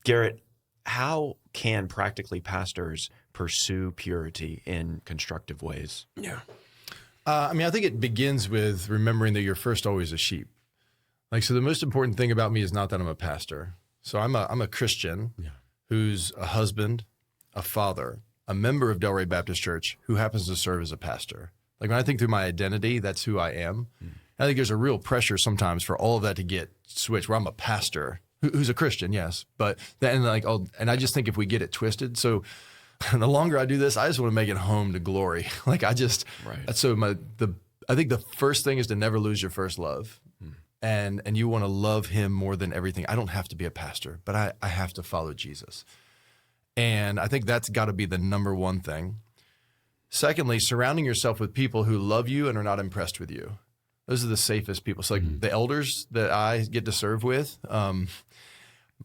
Garrett, how can practically pastors pursue purity in constructive ways? Yeah. I think it begins with remembering that you're first always a sheep. Like, so the most important thing about me is not that I'm a pastor. So I'm a Christian who's a husband, a father, a member of Delray Baptist Church who happens to serve as a pastor. Like, when I think through my identity, that's who I am. I think there's a real pressure sometimes for all of that to get switched, where I'm a pastor who's a Christian, yes, but then and I just think if we get it twisted, so the longer I do this, I just want to make it home to glory. Like, I just, so I think the first thing is to never lose your first love. And you want to love him more than everything. I don't have to be a pastor, but I have to follow Jesus. And I think that's got to be the number one thing. Secondly, surrounding yourself with people who love you and are not impressed with you. Those are the safest people. So like the elders that I get to serve with,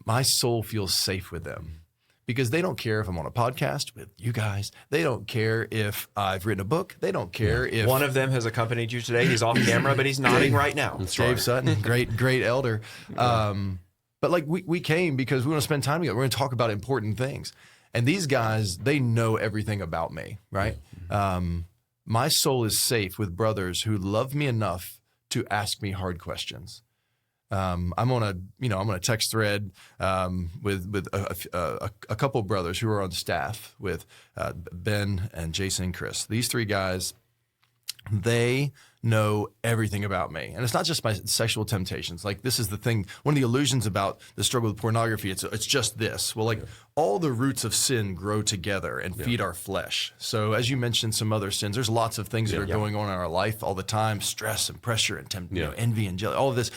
my soul feels safe with them because they don't care if I'm on a podcast with you guys. They don't care if I've written a book. They don't care if one of them has accompanied you today. He's off camera, but he's nodding right now. Dave Sutton, great elder. But like we came because we want to spend time together. We're going to talk about important things. And these guys, they know everything about me, right? My soul is safe with brothers who love me enough to ask me hard questions. I'm on a text thread with a couple of brothers who are on staff with Ben and Jason and Chris. These three guys, they know everything about me. And it's not just my sexual temptations. Like, this is the thing, one of the illusions about the struggle with pornography, it's just this. Well, all the roots of sin grow together and feed our flesh. So as you mentioned some other sins, there's lots of things that are going on in our life all the time, stress and pressure and envy and jealousy, all of this.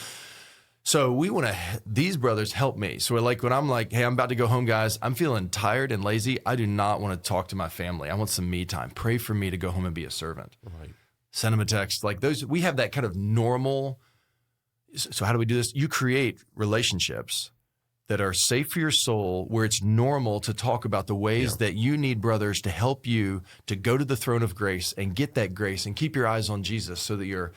So we want to, these brothers help me. So like when I'm like, hey, I'm about to go home, guys, I'm feeling tired and lazy. I do not want to talk to my family. I want some me time. Pray for me to go home and be a servant. Right. Send them a text. Like those, we have that kind of normal. So how do we do this? You create relationships that are safe for your soul, where it's normal to talk about the ways that you need brothers to help you to go to the throne of grace and get that grace and keep your eyes on Jesus so that you're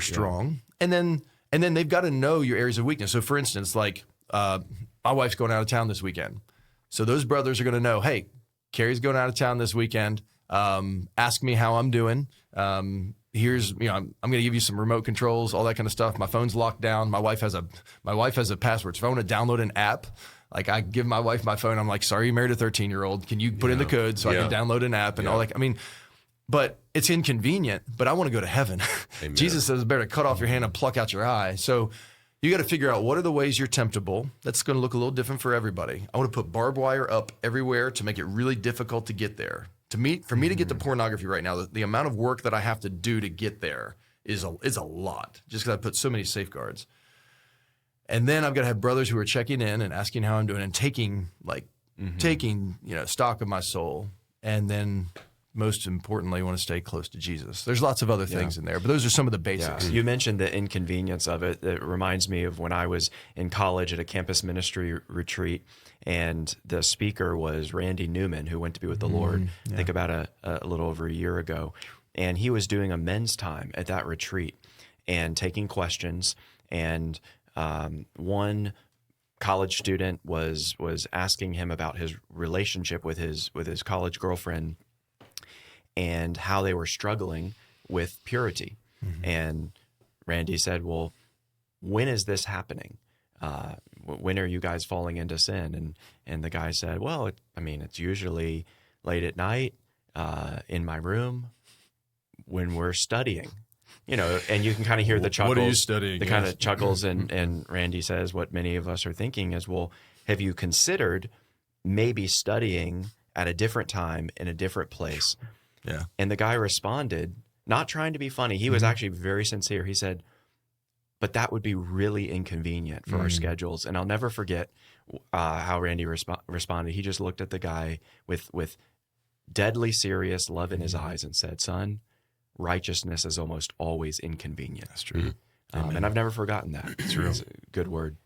strong. And then they've got to know your areas of weakness. So for instance, like my wife's going out of town this weekend. So those brothers are going to know, hey, Carrie's going out of town this weekend. Ask me how I'm doing. Here's, I'm going to give you some remote controls, all that kind of stuff. My phone's locked down. My wife has a password. So if I want to download an app, like I give my wife my phone. I'm like, sorry, you married a 13-year-old. Can you put in the code so I can download an app and all that? I mean, but it's inconvenient, but I want to go to heaven. Jesus says it's better to cut off your hand and pluck out your eye. So you got to figure out what are the ways you're temptable. That's going to look a little different for everybody. I want to put barbed wire up everywhere to make it really difficult to get there. For me to get to pornography right now, the amount of work that I have to do to get there is a lot, just because I put so many safeguards. And then I've got to have brothers who are checking in and asking how I'm doing and taking stock of my soul. And then most importantly, I want to stay close to Jesus. There's lots of other things in there, but those are some of the basics. You mentioned the inconvenience of it. It reminds me of when I was in college at a campus ministry retreat, and the speaker was Randy Newman, who went to be with the Lord, I think about a little over a year ago. And he was doing a men's time at that retreat and taking questions. And one college student was asking him about his relationship with his college girlfriend and how they were struggling with purity. And Randy said, well, when is this happening? When are you guys falling into sin? And the guy said, well, it's usually late at night in my room when we're studying. And you can kind of hear the chuckles. What are you studying? The kind of chuckles, and Randy says what many of us are thinking is, well, have you considered maybe studying at a different time in a different place? Yeah. And the guy responded, not trying to be funny. He was actually very sincere. He said, but that would be really inconvenient for our schedules. And I'll never forget how Randy responded. He just looked at the guy with deadly serious love in his eyes and said, son, righteousness is almost always inconvenient. That's true. And I've never forgotten that. It's a good word.